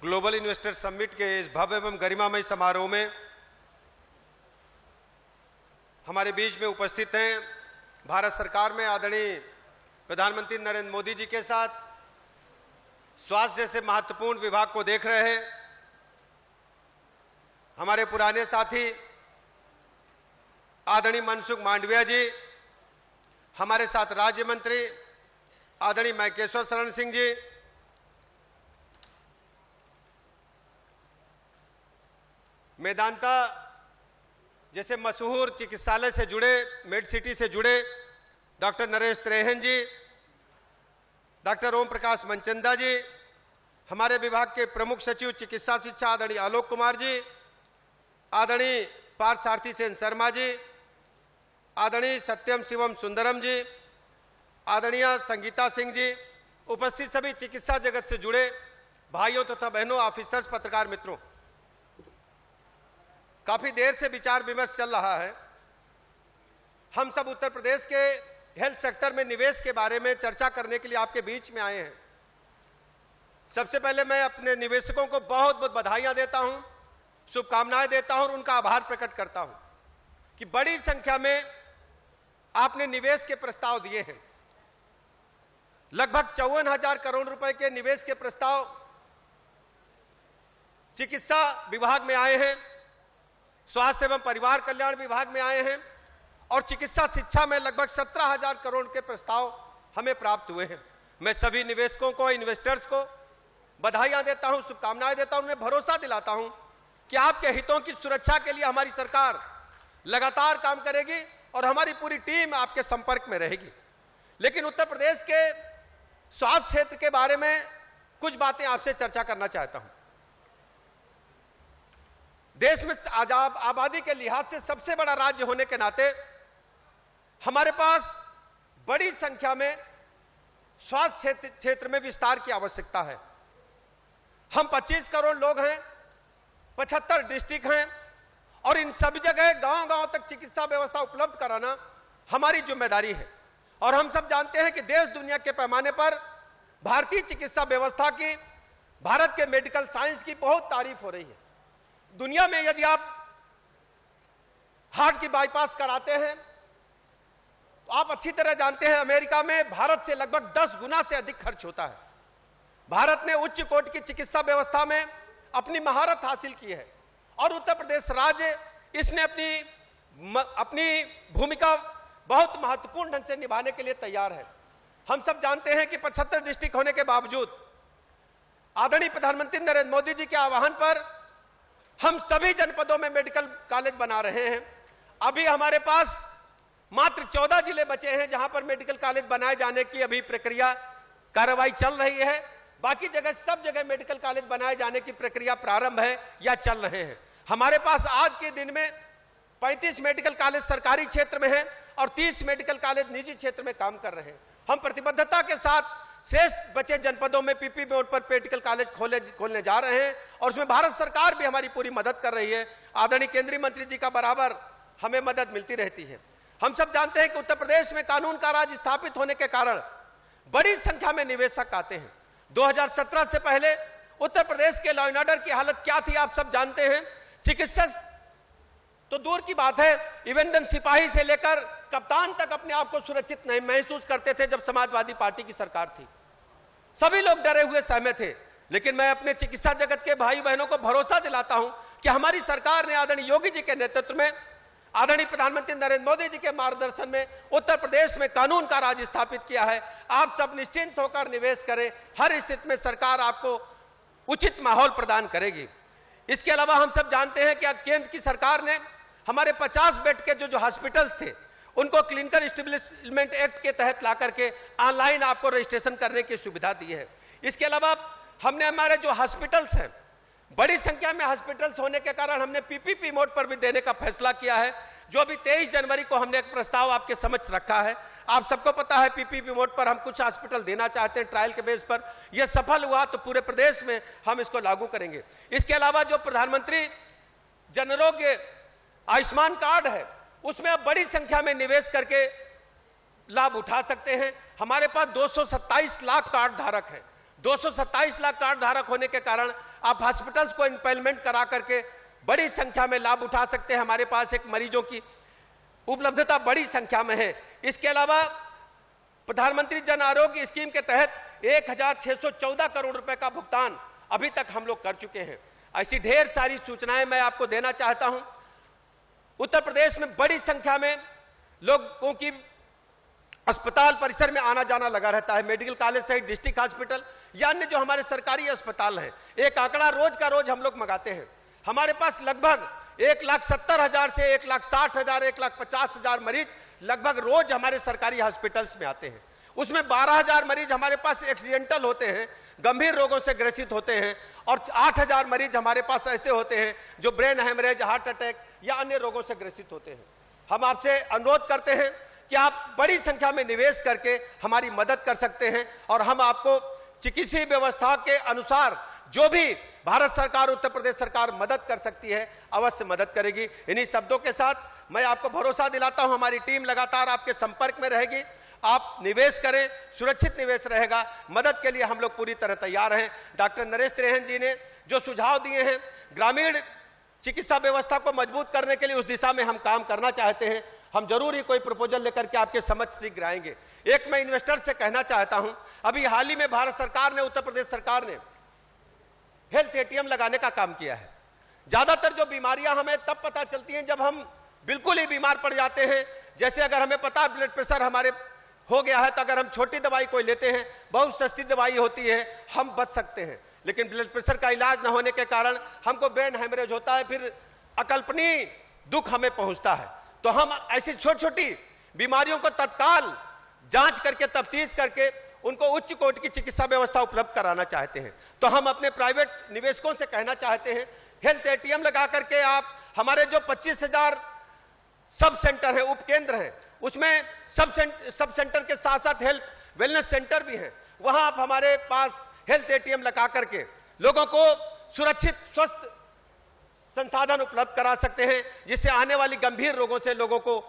Global investor summit के इस भव्य एवं गरिमामय समारोह में हमारे बीच में उपस्थित हैं भारत सरकार में आदरणीय प्रधानमंत्री नरेंद्र मोदी जी के साथ स्वास्थ्य जैसे महत्वपूर्ण विभाग को देख रहे हैं हमारे पुराने साथी आदरणीय मनसुख मांडविया जी, हमारे साथ राज्य मंत्री आदरणीय मैकेश्वर शरण सिंह जी, मेदांता जैसे मशहूर चिकित्सालय से जुड़े, मेड सिटी से जुड़े डॉक्टर नरेश त्रेहन जी, डॉक्टर ओम प्रकाश मनचंदा जी, हमारे विभाग के प्रमुख सचिव चिकित्सा शिक्षा आदरणीय आलोक कुमार जी, आदरणीय पार्थ सारथी सेन शर्मा जी, आदरणीय सत्यम शिवम सुंदरम जी, आदरणीय संगीता सिंह जी, उपस्थित सभी चिकित्सा जगत से जुड़े भाइयों तथा बहनों, ऑफिसर्स, पत्रकार मित्रों, काफी देर से विचार विमर्श चल रहा है। हम सब उत्तर प्रदेश के हेल्थ सेक्टर में निवेश के बारे में चर्चा करने के लिए आपके बीच में आए हैं। सबसे पहले मैं अपने निवेशकों को बहुत बहुत बधाइयां देता हूं, शुभकामनाएं देता हूं और उनका आभार प्रकट करता हूं कि बड़ी संख्या में आपने निवेश के प्रस्ताव दिए हैं। लगभग 54,000 करोड़ रुपए के निवेश के प्रस्ताव चिकित्सा विभाग में आए हैं, स्वास्थ्य एवं परिवार कल्याण विभाग में आए हैं और चिकित्सा शिक्षा में लगभग 17,000 करोड़ के प्रस्ताव हमें प्राप्त हुए हैं। मैं सभी निवेशकों को, इन्वेस्टर्स को बधाइयां देता हूं, शुभकामनाएं देता हूं, उन्हें भरोसा दिलाता हूं कि आपके हितों की सुरक्षा के लिए हमारी सरकार लगातार काम करेगी और हमारी पूरी टीम आपके संपर्क में रहेगी। लेकिन उत्तर प्रदेश के स्वास्थ्य क्षेत्र के बारे में कुछ बातें आपसे चर्चा करना चाहता हूं। देश में आबादी के लिहाज से सबसे बड़ा राज्य होने के नाते हमारे पास बड़ी संख्या में स्वास्थ्य क्षेत्र में विस्तार की आवश्यकता है। हम 25 करोड़ लोग हैं, 75 डिस्ट्रिक्ट हैं और इन सभी जगह गांव-गांव तक चिकित्सा व्यवस्था उपलब्ध कराना हमारी जिम्मेदारी है। और हम सब जानते हैं कि देश दुनिया के पैमाने पर भारतीय चिकित्सा व्यवस्था की, भारत के मेडिकल साइंस की बहुत तारीफ हो रही है। दुनिया में यदि आप हार्ट की बाईपास कराते हैं तो आप अच्छी तरह जानते हैं अमेरिका में भारत से लगभग 10 गुना से अधिक खर्च होता है। भारत ने उच्च कोटि की चिकित्सा व्यवस्था में अपनी महारत हासिल की है और उत्तर प्रदेश राज्य इसने अपनी भूमिका बहुत महत्वपूर्ण ढंग से निभाने के लिए तैयार है। हम सब जानते हैं कि 75 डिस्ट्रिक्ट होने के बावजूद आदरणीय प्रधानमंत्री नरेंद्र मोदी जी के आह्वान पर हम सभी जनपदों में मेडिकल कॉलेज बना रहे हैं। अभी हमारे पास मात्र 14 जिले बचे हैं जहां पर मेडिकल कॉलेज बनाए जाने की अभी प्रक्रिया, कार्रवाई चल रही है। बाकी जगह सब जगह मेडिकल कॉलेज बनाए जाने की प्रक्रिया प्रारंभ है या चल रहे हैं। हमारे पास आज के दिन में 35 मेडिकल कॉलेज सरकारी क्षेत्र में हैं और 30 मेडिकल कॉलेज निजी क्षेत्र में काम कर रहे हैं। हम प्रतिबद्धता के साथ शेष बचे जनपदों में पीपी मोड पर मेडिकल कॉलेज खोलने जा रहे हैं और उसमें भारत सरकार भी हमारी पूरी मदद कर रही है। आदरणीय केंद्रीय मंत्री जी का बराबर हमें मदद मिलती रहती है। हम सब जानते हैं कि उत्तर प्रदेश में कानून का राज स्थापित होने के कारण बड़ी संख्या में निवेशक आते हैं। 2017 से पहले उत्तर प्रदेश के लॉ एंड ऑर्डर की हालत क्या थी आप सब जानते हैं। चिकित्सक तो दूर की बात है, इवन सिपाही से लेकर कप्तान तक अपने आप को सुरक्षित नहीं महसूस करते थे जब समाजवादी पार्टी की सरकार थी। सभी लोग डरे हुए सहमे थे। लेकिन मैं अपने चिकित्सा जगत के भाई बहनों को भरोसा दिलाता हूं कि हमारी सरकार ने आदरणीय योगी जी के नेतृत्व में, आदरणीय प्रधानमंत्री नरेंद्र मोदी जी के मार्गदर्शन में उत्तर प्रदेश में कानून का राज स्थापित किया है। आप सब निश्चिंत होकर निवेश करें, हर स्थिति में सरकार आपको उचित माहौल प्रदान करेगी। इसके अलावा हम सब जानते हैं कि केंद्र की सरकार ने हमारे 50 बेड के जो हॉस्पिटल्स थे उनको क्लिनिकल एस्टेब्लिशमेंट एक्ट के तहत ला करके ऑनलाइन आपको रजिस्ट्रेशन करने की सुविधा दी है। इसके अलावा हमने हमारे जो हॉस्पिटल्स हैं, बड़ी संख्या में हॉस्पिटल्स होने के कारण हमने पीपीपी मोड पर भी देने का फैसला किया है, जो अभी 23 जनवरी को हमने एक प्रस्ताव आपके समक्ष रखा है। आप सबको पता है पीपीपी मोड पर हम कुछ हॉस्पिटल देना चाहते हैं ट्रायल के बेस पर। यह सफल हुआ तो पूरे प्रदेश में हम इसको लागू करेंगे। इसके अलावा जो प्रधानमंत्री जनआरोग्य आयुष्मान कार्ड है उसमें अब बड़ी संख्या में निवेश करके लाभ उठा सकते हैं। हमारे पास 227 लाख कार्ड धारक हैं। 227 लाख कार्ड धारक होने के कारण आप हॉस्पिटल्स को इम्पैनलमेंट करा करके बड़ी संख्या में लाभ उठा सकते हैं। हमारे पास एक मरीजों की उपलब्धता बड़ी संख्या में है। इसके अलावा प्रधानमंत्री जन आरोग्य स्कीम के तहत 1614 करोड़ रुपए का भुगतान अभी तक हम लोग कर चुके हैं। ऐसी ढेर सारी सूचनाएं मैं आपको देना चाहता हूं। उत्तर प्रदेश में बड़ी संख्या में लोगों की अस्पताल परिसर में आना जाना लगा रहता है। मेडिकल कॉलेज सहित डिस्ट्रिक्ट हॉस्पिटल या अन्य जो हमारे सरकारी अस्पताल हैं, एक आंकड़ा रोज का रोज हम लोग मंगाते हैं। हमारे पास लगभग 1,70,000 से 1,60,000 1,50,000 मरीज लगभग रोज हमारे सरकारी हॉस्पिटल्स में आते हैं। उसमें 12,000 मरीज हमारे पास एक्सीडेंटल होते हैं, गंभीर रोगों से ग्रसित होते हैं, और 8,000 मरीज हमारे पास ऐसे होते हैं जो ब्रेन हेमरेज, हार्ट अटैक या अन्य रोगों से ग्रसित होते हैं। हम आपसे अनुरोध करते हैं कि आप बड़ी संख्या में निवेश करके हमारी मदद कर सकते हैं और हम आपको चिकित्सीय व्यवस्था के अनुसार जो भी भारत सरकार, उत्तर प्रदेश सरकार मदद कर सकती है, अवश्य मदद करेगी। इन्हीं शब्दों के साथ मैं आपको भरोसा दिलाता हूं, हमारी टीम लगातार आपके संपर्क में रहेगी। आप निवेश करें, सुरक्षित निवेश रहेगा। मदद के लिए हम लोग पूरी तरह तैयार हैं। डॉक्टर नरेश त्रेहन जी ने जो सुझाव दिए हैं, ग्रामीण चिकित्सा व्यवस्था को मजबूत करने के लिए उस दिशा में हम काम करना चाहते हैं। हम जरूर ही कोई प्रपोजल लेकर के आपके समक्ष शीघ्र आएंगे। एक मैं इन्वेस्टर से कहना चाहता हूं, अभी हाल ही में भारत सरकार ने, उत्तर प्रदेश सरकार ने हेल्थ एटीएम लगाने का काम किया है। ज्यादातर जो बीमारियां हमें तब पता चलती हैं जब हम बिल्कुल ही बीमार पड़ जाते हैं। जैसे अगर हमें पता है ब्लड प्रेशर हमारे हो गया है, तो अगर हम छोटी दवाई कोई लेते हैं, बहुत सस्ती दवाई होती है, हम बच सकते हैं। लेकिन ब्लड प्रेशर का इलाज न होने के कारण हमको ब्रेन हेमरेज होता है, फिर अकल्पनीय दुख हमें पहुंचता है। तो हम ऐसी छोटी छोटी बीमारियों को तत्काल जांच करके, तफ्तीश करके उनको उच्च कोटि की चिकित्सा व्यवस्था उपलब्ध कराना चाहते हैं। तो हम अपने प्राइवेट निवेशकों से कहना चाहते हैं, हेल्थ एटीएम लगा करके आप हमारे जो 25,000 सब सेंटर है, उपकेंद्र हैं, उसमें सब सेंटर के साथ साथ हेल्थ वेलनेस सेंटर भी हैं, वहां आप हमारे पास हेल्थ एटीएम लगा करके लोगों को सुरक्षित स्वस्थ संसाधन उपलब्ध करा सकते हैं, जिससे आने वाली गंभीर रोगों से लोगों को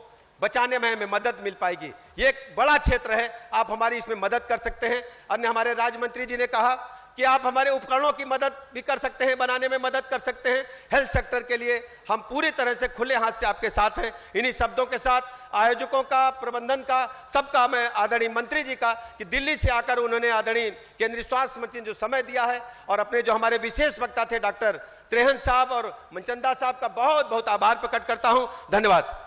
बचाने में हमें मदद मिल पाएगी। ये एक बड़ा क्षेत्र है, आप हमारी इसमें मदद कर सकते हैं। अन्य हमारे राज्य मंत्री जी ने कहा कि आप हमारे उपकरणों की मदद भी कर सकते हैं, बनाने में मदद कर सकते हैं। हेल्थ सेक्टर के लिए हम पूरी तरह से खुले हाथ से आपके साथ हैं। इन्हीं शब्दों के साथ आयोजकों का, प्रबंधन का, सबका मैं आदरणीय मंत्री जी का कि दिल्ली से आकर उन्होंने आदरणीय केंद्रीय स्वास्थ्य मंत्री ने जो समय दिया है, और अपने जो हमारे विशेष वक्ता थे डॉक्टर त्रेहन साहब और मनचंदा साहब का बहुत बहुत आभार प्रकट करता हूं। धन्यवाद।